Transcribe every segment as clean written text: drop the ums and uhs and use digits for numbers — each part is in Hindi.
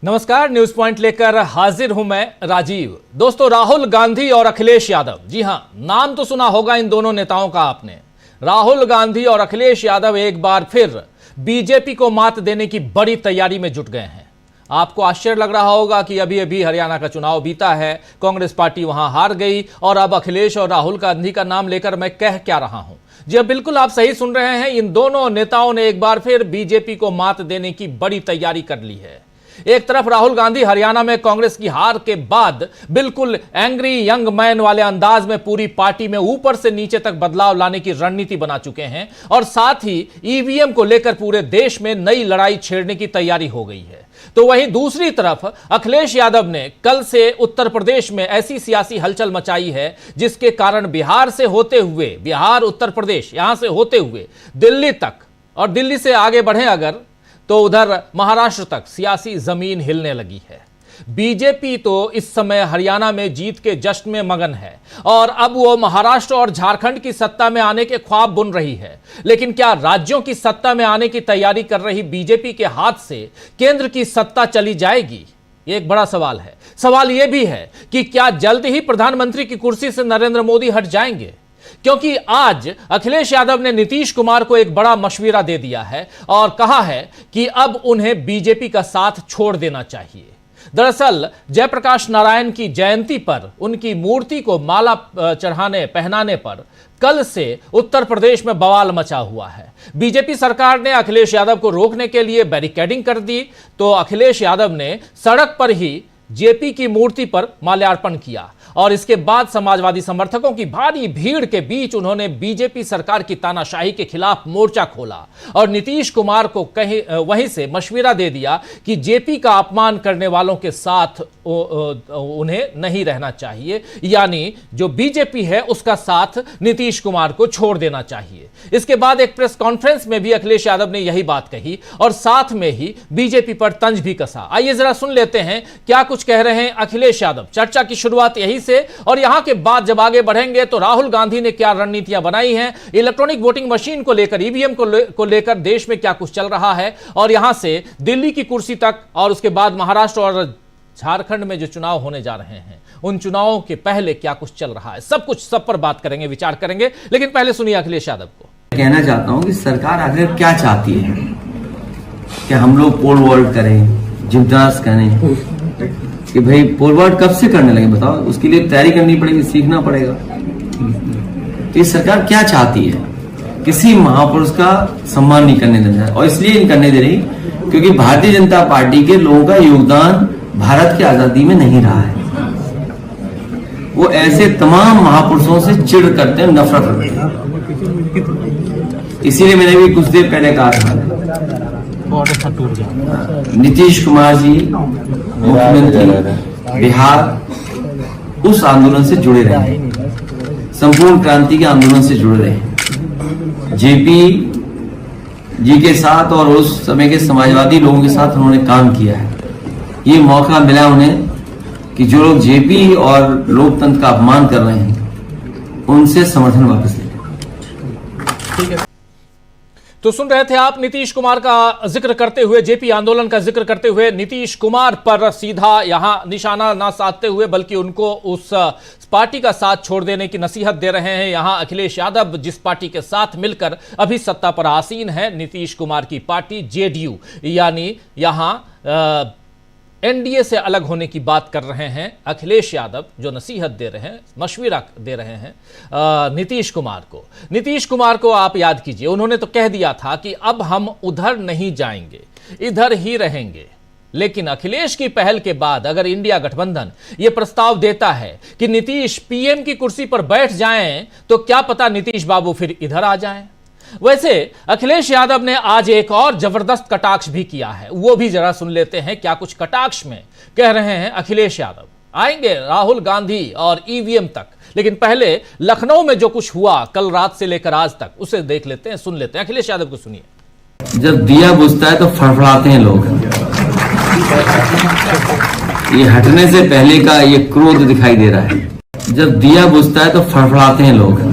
नमस्कार, न्यूज पॉइंट लेकर हाजिर हूं मैं राजीव। दोस्तों, राहुल गांधी और अखिलेश यादव, जी हां, नाम तो सुना होगा इन दोनों नेताओं का आपने। राहुल गांधी और अखिलेश यादव एक बार फिर बीजेपी को मात देने की बड़ी तैयारी में जुट गए हैं। आपको आश्चर्य लग रहा होगा कि अभी अभी हरियाणा का चुनाव बीता है, कांग्रेस पार्टी वहां हार गई और अब अखिलेश और राहुल गांधी का नाम लेकर मैं कह क्या रहा हूं। जी अब बिल्कुल आप सही सुन रहे हैं, इन दोनों नेताओं ने एक बार फिर बीजेपी को मात देने की बड़ी तैयारी कर ली है। एक तरफ राहुल गांधी हरियाणा में कांग्रेस की हार के बाद बिल्कुल एंग्री यंग मैन वाले अंदाज में पूरी पार्टी में ऊपर से नीचे तक बदलाव लाने की रणनीति बना चुके हैं और साथ ही ईवीएम को लेकर पूरे देश में नई लड़ाई छेड़ने की तैयारी हो गई है। तो वहीं दूसरी तरफ अखिलेश यादव ने कल से उत्तर प्रदेश में ऐसी सियासी हलचल मचाई है जिसके कारण बिहार से होते हुए, बिहार उत्तर प्रदेश यहां से होते हुए दिल्ली तक, और दिल्ली से आगे बढ़े अगर तो उधर महाराष्ट्र तक सियासी जमीन हिलने लगी है। बीजेपी तो इस समय हरियाणा में जीत के जश्न में मगन है और अब वो महाराष्ट्र और झारखंड की सत्ता में आने के ख्वाब बुन रही है। लेकिन क्या राज्यों की सत्ता में आने की तैयारी कर रही बीजेपी के हाथ से केंद्र की सत्ता चली जाएगी? ये एक बड़ा सवाल है। सवाल यह भी है कि क्या जल्द ही प्रधानमंत्री की कुर्सी से नरेंद्र मोदी हट जाएंगे? क्योंकि आज अखिलेश यादव ने नीतीश कुमार को एक बड़ा मशविरा दे दिया है और कहा है कि अब उन्हें बीजेपी का साथ छोड़ देना चाहिए। दरअसल जयप्रकाश नारायण की जयंती पर उनकी मूर्ति को माला पहनाने पर कल से उत्तर प्रदेश में बवाल मचा हुआ है। बीजेपी सरकार ने अखिलेश यादव को रोकने के लिए बैरिकेडिंग कर दी तो अखिलेश यादव ने सड़क पर ही जेपी की मूर्ति पर माल्यार्पण किया और इसके बाद समाजवादी समर्थकों की भारी भीड़ के बीच उन्होंने बीजेपी सरकार की तानाशाही के खिलाफ मोर्चा खोला और नीतीश कुमार को वहीं से मशविरा दे दिया कि जेपी का अपमान करने वालों के साथ उन्हें नहीं रहना चाहिए, यानी जो बीजेपी है उसका साथ नीतीश कुमार को छोड़ देना चाहिए। इसके बाद एक प्रेस कॉन्फ्रेंस में भी अखिलेश यादव ने यही बात कही और साथ में ही बीजेपी पर तंज भी कसा। आइए जरा सुन लेते हैं क्या कुछ कह रहे हैं अखिलेश यादव। चर्चा की शुरुआत यही से और यहां के बाद जब आगे बढ़ेंगे तो राहुल गांधी ने क्या रणनीतियां बनाई हैं, इलेक्ट्रॉनिक वोटिंग मशीन को लेकर, ईवीएम को लेकर देश में क्या कुछ चल रहा है और यहां से दिल्ली की कुर्सी तक और उसके बाद महाराष्ट्र और झारखंड में जो चुनाव होने जा रहे हैं उन चुनावों के पहले क्या कुछ चल रहा है, सब कुछ सब पर बात करेंगे, विचार करेंगे। लेकिन पहले सुनिए अखिलेश यादव को। कहना चाहता हूं कि सरकार आखिर क्या चाहती है कि हम लोग पोल वॉल्ट करें, जिम्नास्ट करें कि भाई पोल वॉल्ट कब से करने लगे बताओ? उसके लिए तैयारी करनी पड़ेगी, सीखना पड़ेगा। तो ये सरकार क्या चाहती है? किसी महापुरुष का सम्मान नहीं करने देना है और इसलिए नहीं करने दे रही क्योंकि भारतीय जनता पार्टी के लोगों का योगदान भारत की आजादी में नहीं रहा है। वो ऐसे तमाम महापुरुषों से चिढ़ करते हैं, नफरत करते हैं। इसीलिए मैंने भी कुछ देर पहले कहा था नीतीश कुमार जी मुख्यमंत्री बिहार उस आंदोलन से जुड़े रहे, संपूर्ण क्रांति के आंदोलन से जुड़े रहे। जेपी जी के साथ और उस समय के समाजवादी लोगों के साथ उन्होंने काम किया है। ये मौका मिला उन्हें कि जो लोग जेपी और लोकतंत्र का अपमान कर रहे हैं उनसे समर्थन वापस ले। ठीक है, तो सुन रहे थे आप नीतीश कुमार का जिक्र करते हुए, जेपी आंदोलन का जिक्र करते हुए नीतीश कुमार पर सीधा यहां निशाना ना साधते हुए बल्कि उनको उस पार्टी का साथ छोड़ देने की नसीहत दे रहे हैं यहां अखिलेश यादव, जिस पार्टी के साथ मिलकर अभी सत्ता पर आसीन है नीतीश कुमार की पार्टी जेडीयू, यानी यहां एनडीए से अलग होने की बात कर रहे हैं अखिलेश यादव, जो नसीहत दे रहे हैं, मशविरा दे रहे हैं नीतीश कुमार को। नीतीश कुमार को आप याद कीजिए, उन्होंने तो कह दिया था कि अब हम उधर नहीं जाएंगे, इधर ही रहेंगे। लेकिन अखिलेश की पहल के बाद अगर इंडिया गठबंधन यह प्रस्ताव देता है कि नीतीश पीएम की कुर्सी पर बैठ जाएं तो क्या पता नीतीश बाबू फिर इधर आ जाएं। वैसे अखिलेश यादव ने आज एक और जबरदस्त कटाक्ष भी किया है, वो भी जरा सुन लेते हैं क्या कुछ कटाक्ष में कह रहे हैं अखिलेश यादव। आएंगे राहुल गांधी और ईवीएम तक, लेकिन पहले लखनऊ में जो कुछ हुआ कल रात से लेकर आज तक उसे देख लेते हैं, सुन लेते हैं। अखिलेश यादव को सुनिए। जब दिया बुझता है तो फड़फड़ाते हैं लोग। ये हटने से पहले का ये क्रोध दिखाई दे रहा है। जब दिया बुझता है तो फड़फड़ाते हैं लोग।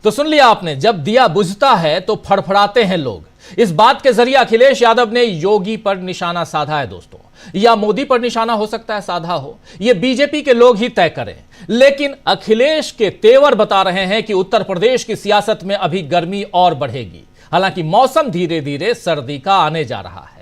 तो सुन लिया आपने, जब दिया बुझता है तो फड़फड़ाते हैं लोग। इस बात के जरिए अखिलेश यादव ने योगी पर निशाना साधा है दोस्तों, या मोदी पर निशाना हो सकता है साधा हो, यह बीजेपी के लोग ही तय करें। लेकिन अखिलेश के तेवर बता रहे हैं कि उत्तर प्रदेश की सियासत में अभी गर्मी और बढ़ेगी, हालांकि मौसम धीरे धीरे सर्दी का आने जा रहा है।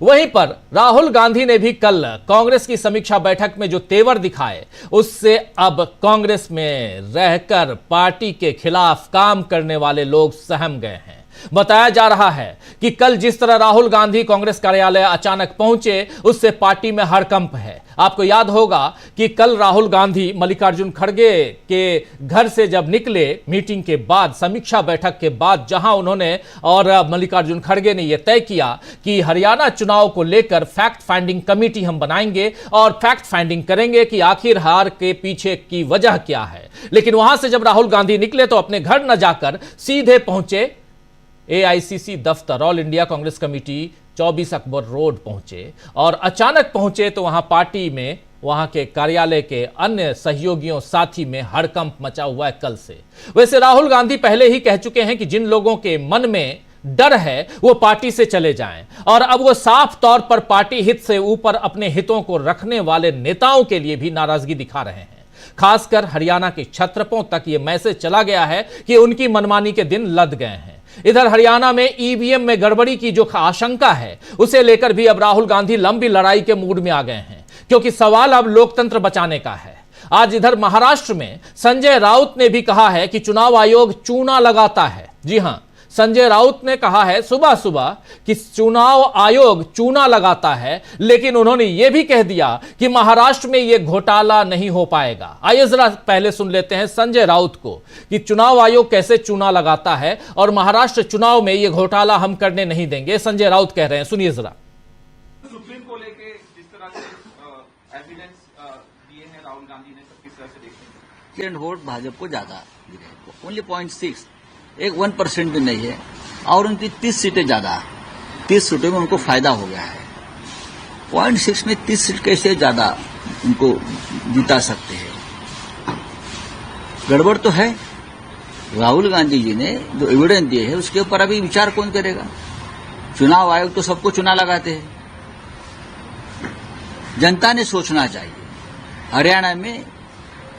वहीं पर राहुल गांधी ने भी कल कांग्रेस की समीक्षा बैठक में जो तेवर दिखाए, उससे अब कांग्रेस में रहकर पार्टी के खिलाफ काम करने वाले लोग सहम गए हैं। बताया जा रहा है कि कल जिस तरह राहुल गांधी कांग्रेस कार्यालय अचानक पहुंचे, उससे पार्टी में हड़कंप है। आपको याद होगा कि कल राहुल गांधी मल्लिकार्जुन खड़गे के घर से जब निकले मीटिंग के बाद, समीक्षा बैठक के बाद, जहां उन्होंने और मल्लिकार्जुन खड़गे ने यह तय किया कि हरियाणा चुनाव को लेकर फैक्ट फाइंडिंग कमेटी हम बनाएंगे और फैक्ट फाइंडिंग करेंगे कि आखिर हार के पीछे की वजह क्या है। लेकिन वहां से जब राहुल गांधी निकले तो अपने घर न जाकर सीधे पहुंचे एआईसीसी दफ्तर, all India Congress committee 24 Akbar road पहुंचे, और अचानक पहुंचे तो वहां पार्टी में, वहां के कार्यालय के अन्य सहयोगियों साथी में हड़कंप मचा हुआ है कल से। वैसे राहुल गांधी पहले ही कह चुके हैं कि जिन लोगों के मन में डर है वो पार्टी से चले जाएं, और अब वो साफ तौर पर पार्टी हित से ऊपर अपने हितों को रखने वाले नेताओं के लिए भी नाराजगी दिखा रहे हैं। खासकर हरियाणा के क्षत्रपों तक ये मैसेज चला गया है कि उनकी मनमानी के दिन लद गए हैं। इधर हरियाणा में ईवीएम में गड़बड़ी की जो आशंका है, उसे लेकर भी अब राहुल गांधी लंबी लड़ाई के मूड में आ गए हैं, क्योंकि सवाल अब लोकतंत्र बचाने का है। आज इधर महाराष्ट्र में संजय राउत ने भी कहा है कि चुनाव आयोग चूना लगाता है। जी हां, संजय राउत ने कहा है सुबह सुबह कि चुनाव आयोग चूना लगाता है, लेकिन उन्होंने यह भी कह दिया कि महाराष्ट्र में यह घोटाला नहीं हो पाएगा। आइए जरा पहले सुन लेते हैं संजय राउत को कि चुनाव आयोग कैसे चूना लगाता है और महाराष्ट्र चुनाव में यह घोटाला हम करने नहीं देंगे। संजय राउत कह रहे हैं, सुनिए जरा। सुप्रीम को लेके जिस तरह से एविडेंस दिए हैं राहुल गांधी ने, सब किस तरह से देखते हैं? वोट भाजपा को ज्यादा मिले, ओनली 0.6, एक 1% भी नहीं है, और उनकी 30 सीटें ज्यादा, 30 सीटों में उनको फायदा हो गया है। 0.6 में 30 सीट कैसे ज्यादा उनको जिता सकते हैं? गड़बड़ तो है। राहुल गांधी जी ने जो एविडेंस दिए है उसके ऊपर अभी विचार कौन करेगा? चुनाव आयोग तो सबको चुना लगाते हैं। जनता ने सोचना चाहिए हरियाणा में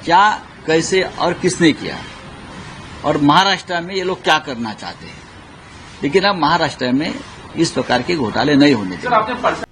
क्या, कैसे और किसने किया, और महाराष्ट्र में ये लोग क्या करना चाहते हैं। लेकिन अब महाराष्ट्र में इस प्रकार के घोटाले नहीं होने चाहिए।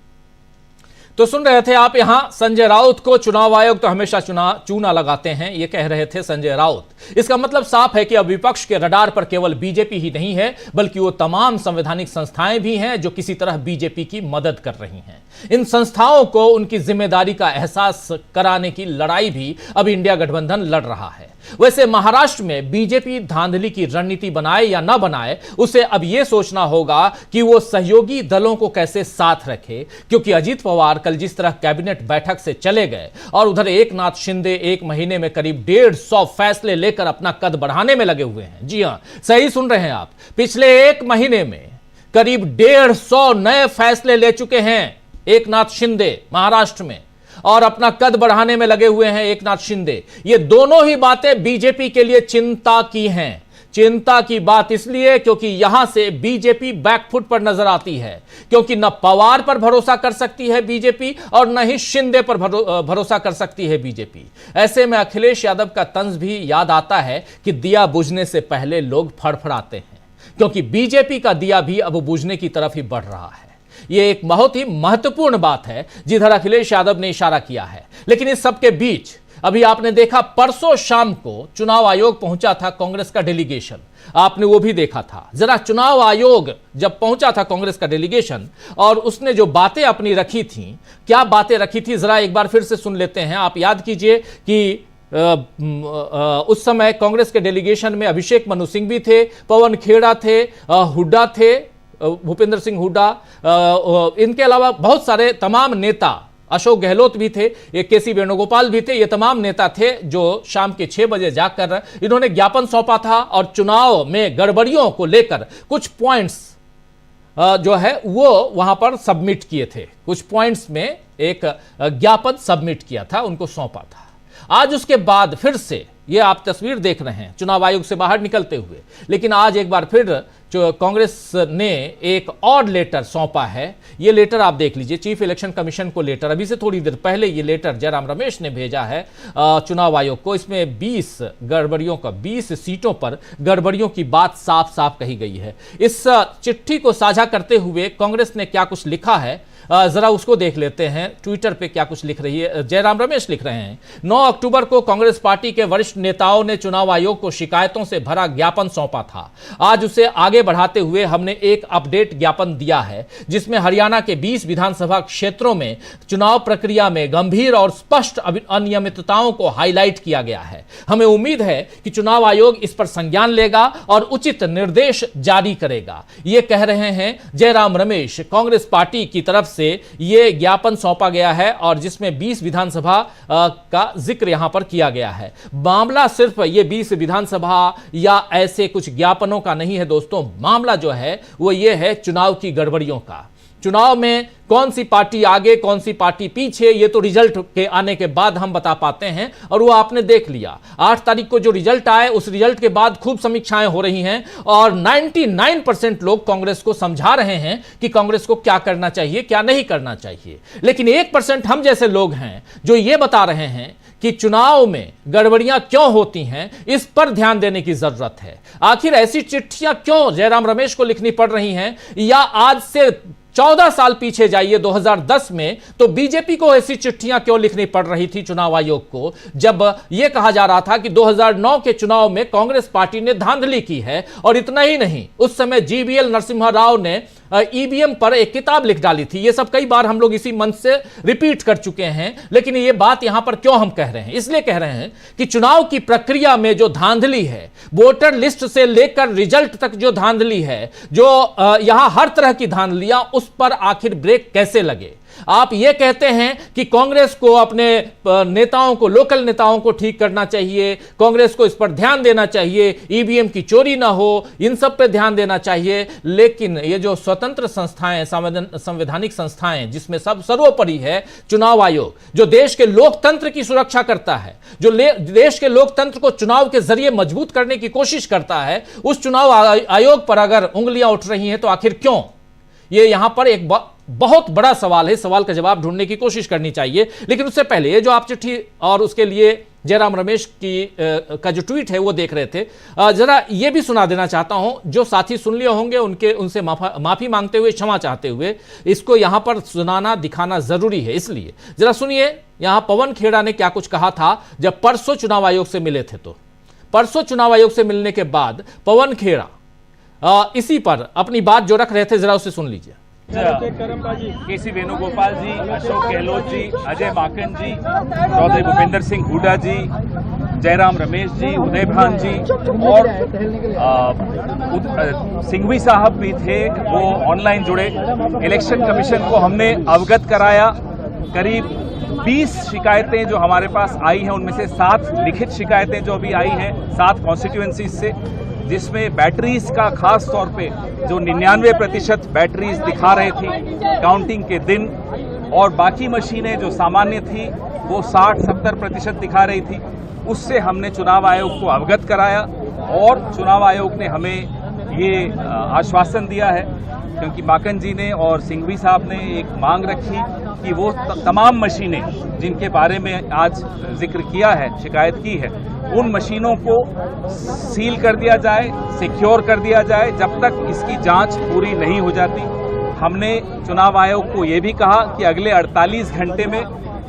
तो सुन रहे थे आप यहां संजय राउत को, चुनाव आयोग तो हमेशा चूना लगाते हैं, ये कह रहे थे संजय राउत। इसका मतलब साफ है कि अब विपक्ष के रडार पर केवल बीजेपी ही नहीं है, बल्कि वो तमाम संवैधानिक संस्थाएं भी हैं जो किसी तरह बीजेपी की मदद कर रही हैं। इन संस्थाओं को उनकी जिम्मेदारी का एहसास कराने की लड़ाई भी अब इंडिया गठबंधन लड़ रहा है। वैसे महाराष्ट्र में बीजेपी धांधली की रणनीति बनाए या न बनाए, उसे अब यह सोचना होगा कि वो सहयोगी दलों को कैसे साथ रखे, क्योंकि अजीत पवार कल जिस तरह कैबिनेट बैठक से चले गए और उधर एकनाथ शिंदे एक महीने में करीब 150 फैसले लेकर अपना कद बढ़ाने में लगे हुए हैं। जी हां, सही सुन रहे हैं आप, पिछले एक महीने में करीब 150 नए फैसले ले चुके हैं एकनाथ शिंदे महाराष्ट्र में, और अपना कद बढ़ाने में लगे हुए हैं एकनाथ शिंदे। ये दोनों ही बातें बीजेपी के लिए चिंता की हैं। चिंता की बात इसलिए क्योंकि यहां से बीजेपी बैकफुट पर नजर आती है, क्योंकि न पवार पर भरोसा कर सकती है बीजेपी और न ही शिंदे पर भरोसा कर सकती है बीजेपी। ऐसे में अखिलेश यादव का तंज भी याद आता है कि दिया बुझने से पहले लोग फड़फड़ाते हैं, क्योंकि बीजेपी का दिया भी अब बुझने की तरफ ही बढ़ रहा है। यह एक बहुत ही महत्वपूर्ण बात है जिधर अखिलेश यादव ने इशारा किया है। लेकिन इस सबके बीच अभी आपने देखा, परसों शाम को चुनाव आयोग पहुंचा था कांग्रेस का डेलीगेशन, आपने वो भी देखा था। जरा चुनाव आयोग जब पहुंचा था कांग्रेस का डेलीगेशन और उसने जो बातें अपनी रखी थी, क्या बातें रखी थी, जरा एक बार फिर से सुन लेते हैं। आप याद कीजिए कि उस समय कांग्रेस के डेलीगेशन में अभिषेक मनु सिंह भी थे, पवन खेड़ा थे, हुड्डा थे, भूपेंद्र सिंह हुड्डा, इनके अलावा बहुत सारे तमाम नेता, अशोक गहलोत भी थे, ये केसी वेणुगोपाल भी थे, ये तमाम नेता थे जो शाम के 6 बजे जाकर इन्होंने ज्ञापन सौंपा था और चुनाव में गड़बड़ियों को लेकर कुछ पॉइंट्स जो है वो वहां पर सबमिट किए थे। कुछ पॉइंट्स में एक ज्ञापन सबमिट किया था, उनको सौंपा था। आज उसके बाद फिर से ये आप तस्वीर देख रहे हैं चुनाव आयोग से बाहर निकलते हुए। लेकिन आज एक बार फिर जो कांग्रेस ने एक और लेटर सौंपा है, ये लेटर आप देख लीजिए, चीफ इलेक्शन कमीशन को लेटर, अभी से थोड़ी देर पहले ये लेटर जयराम रमेश ने भेजा है चुनाव आयोग को। इसमें 20 गड़बड़ियों का, 20 सीटों पर गड़बड़ियों की बात साफ साफ कही गई है। इस चिट्ठी को साझा करते हुए कांग्रेस ने क्या कुछ लिखा है, जरा उसको देख लेते हैं। ट्विटर पे क्या कुछ लिख रही है, जयराम रमेश लिख रहे हैं, 9 अक्टूबर को कांग्रेस पार्टी के वरिष्ठ नेताओं ने चुनाव आयोग को शिकायतों से भरा ज्ञापन सौंपा था। आज उसे आगे बढ़ाते हुए हमने एक अपडेट ज्ञापन दिया है, जिसमें हरियाणा के 20 विधानसभा क्षेत्रों में चुनाव प्रक्रिया में गंभीर और स्पष्ट अनियमितताओं को हाईलाइट किया गया है। हमें उम्मीद है कि चुनाव आयोग इस पर संज्ञान लेगा और उचित निर्देश जारी करेगा। ये कह रहे हैं जयराम रमेश। कांग्रेस पार्टी की तरफ से यह ज्ञापन सौंपा गया है और जिसमें 20 विधानसभा का जिक्र यहां पर किया गया है। मामला सिर्फ ये 20 विधानसभा या ऐसे कुछ ज्ञापनों का नहीं है दोस्तों, मामला जो है वो ये है चुनाव की गड़बड़ियों का। चुनाव में कौन सी पार्टी आगे कौन सी पार्टी पीछे, ये तो रिजल्ट के आने के बाद हम बता पाते हैं और वो आपने देख लिया। 8 तारीख को जो रिजल्ट आए, उस रिजल्ट के बाद खूब समीक्षाएं हो रही हैं और 99% लोग कांग्रेस को समझा रहे हैं कि कांग्रेस को क्या करना चाहिए क्या नहीं करना चाहिए। लेकिन 1% हम जैसे लोग हैं जो ये बता रहे हैं कि चुनाव में गड़बड़ियां क्यों होती हैं, इस पर ध्यान देने की जरूरत है। आखिर ऐसी चिट्ठियां क्यों जयराम रमेश को लिखनी पड़ रही हैं, या आज से 14 साल पीछे जाइए 2010 में तो बीजेपी को ऐसी चिट्ठियां क्यों लिखनी पड़ रही थी चुनाव आयोग को, जब यह कहा जा रहा था कि 2009 के चुनाव में कांग्रेस पार्टी ने धांधली की है। और इतना ही नहीं, उस समय जीवीएल नरसिम्हा राव ने ईवीएम पर एक किताब लिख डाली थी। ये सब कई बार हम लोग इसी मंच से रिपीट कर चुके हैं, लेकिन ये बात यहां पर क्यों हम कह रहे हैं, इसलिए कह रहे हैं कि चुनाव की प्रक्रिया में जो धांधली है, वोटर लिस्ट से लेकर रिजल्ट तक जो धांधली है, जो यहां हर तरह की धांधलियां, उस पर आखिर ब्रेक कैसे लगे। आप ये कहते हैं कि कांग्रेस को अपने नेताओं को, लोकल नेताओं को ठीक करना चाहिए, कांग्रेस को इस पर ध्यान देना चाहिए, ईवीएम की चोरी ना हो, इन सब पे ध्यान देना चाहिए। लेकिन ये जो स्वतंत्र संस्थाएं, संवैधानिक संस्थाएं, जिसमें सब सर्वोपरि है चुनाव आयोग, जो देश के लोकतंत्र की सुरक्षा करता है, जो देश के लोकतंत्र को चुनाव के जरिए मजबूत करने की कोशिश करता है, उस चुनाव आयोग पर अगर उंगलियां उठ रही हैं तो आखिर क्यों? ये यहां पर एक बहुत बड़ा सवाल है, सवाल का जवाब ढूंढने की कोशिश करनी चाहिए। लेकिन उससे पहले ये जो आप चिट्ठी और उसके लिए जयराम रमेश की का जो ट्वीट है वो देख रहे थे, जरा ये भी सुना देना चाहता हूं, जो साथी सुन लिए होंगे उनसे माफी मांगते हुए, क्षमा चाहते हुए, इसको यहां पर सुनाना दिखाना जरूरी है। इसलिए जरा सुनिए यहां पवन खेड़ा ने क्या कुछ कहा था जब परसों चुनाव आयोग से मिले थे। तो परसों चुनाव आयोग से मिलने के बाद पवन खेड़ा इसी पर अपनी बात जो रख रहे थे, जरा उसे सुन लीजिए। केसी वेणुगोपाल जी, अशोक गहलोत जी, अजय माकन जी, चौधरी भूपेंद्र सिंह हुड्डा जी, जयराम रमेश जी, उदय भान जी और सिंघवी साहब भी थे, वो ऑनलाइन जुड़े। इलेक्शन कमीशन को हमने अवगत कराया। करीब 20 शिकायतें जो हमारे पास आई हैं, उनमें से 7 लिखित शिकायतें जो अभी आई हैं 7 कॉन्स्टिट्यूएंसीज से, जिसमें बैटरीज का खास तौर पे जो 99% बैटरीज दिखा रहे थी काउंटिंग के दिन, और बाकी मशीनें जो सामान्य थी वो 60-70% दिखा रही थी। उससे हमने चुनाव आयोग को अवगत कराया और चुनाव आयोग ने हमें ये आश्वासन दिया है, क्योंकि माकन जी ने और सिंघवी साहब ने एक मांग रखी कि वो तमाम मशीनें जिनके बारे में आज जिक्र किया है, शिकायत की है, उन मशीनों को सील कर दिया जाए, सिक्योर कर दिया जाए, जब तक इसकी जांच पूरी नहीं हो जाती। हमने चुनाव आयोग को ये भी कहा कि अगले 48 घंटे में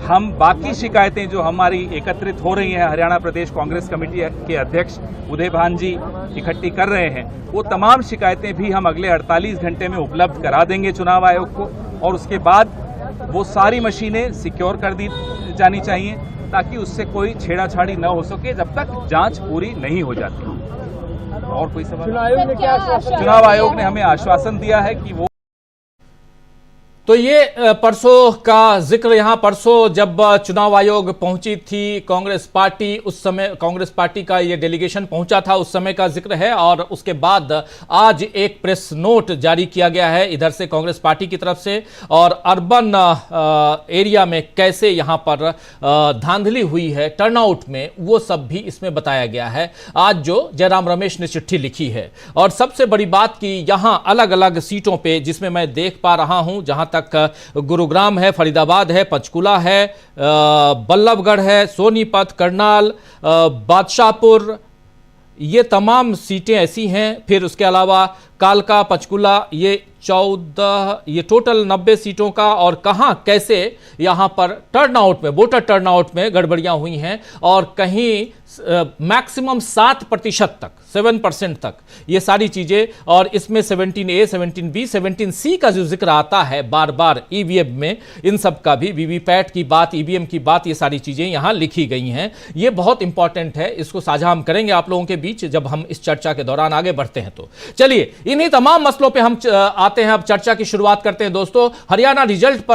हम बाकी शिकायतें जो हमारी एकत्रित हो रही हैं, हरियाणा प्रदेश कांग्रेस कमेटी के अध्यक्ष उदय भान जी इकट्ठी कर रहे हैं, वो तमाम शिकायतें भी हम अगले 48 घंटे में उपलब्ध करा देंगे चुनाव आयोग को, और उसके बाद वो सारी मशीनें सिक्योर कर दी जानी चाहिए ताकि उससे कोई छेड़ाछाड़ी न हो सके जब तक जांच पूरी नहीं हो जाती। और कोई सवाल? चुनाव आयोग ने हमें आश्वासन दिया है कि वो तो ये परसों का जिक्र, यहाँ परसों जब चुनाव आयोग पहुंची थी कांग्रेस पार्टी, उस समय कांग्रेस पार्टी का ये डेलीगेशन पहुंचा था, उस समय का जिक्र है। और उसके बाद आज एक प्रेस नोट जारी किया गया है इधर से कांग्रेस पार्टी की तरफ से, और अर्बन एरिया में कैसे यहाँ पर धांधली हुई है टर्नआउट में, वो सब भी इसमें बताया गया है। आज जो जयराम रमेश ने चिट्ठी लिखी है, और सबसे बड़ी बात कि यहाँ अलग अलग सीटों पे, जिसमें मैं देख पा रहा हूं, जहां तक गुरुग्राम है, फरीदाबाद है, पंचकुला है, बल्लभगढ़ है, सोनीपत, करनाल, बादशाहपुर, ये तमाम सीटें ऐसी हैं। फिर उसके अलावा कालका, पंचकुला, ये 14, ये टोटल 90 सीटों का, और कहां कैसे यहां पर टर्नआउट में, वोटर टर्नआउट में गड़बड़ियां हुई हैं, और कहीं मैक्सिमम 7% तक, 7% तक ये सारी चीजें। और इसमें 17A, 17B, 17C का जो जिक्र आता है बार बार ईवीएम में, इन सब का भी, वीवीपैट की बात, ईवीएम की बात, ये सारी चीजें यहां लिखी गई हैं। ये बहुत इंपॉर्टेंट है, इसको साझा हम करेंगे आप लोगों के बीच जब हम इस चर्चा के दौरान आगे बढ़ते हैं। तो चलिए इन्हीं तमाम मसलों पे हम आते हैं, अब चर्चा की शुरुआत करते हैं। दोस्तों, हरियाणा रिजल्ट पर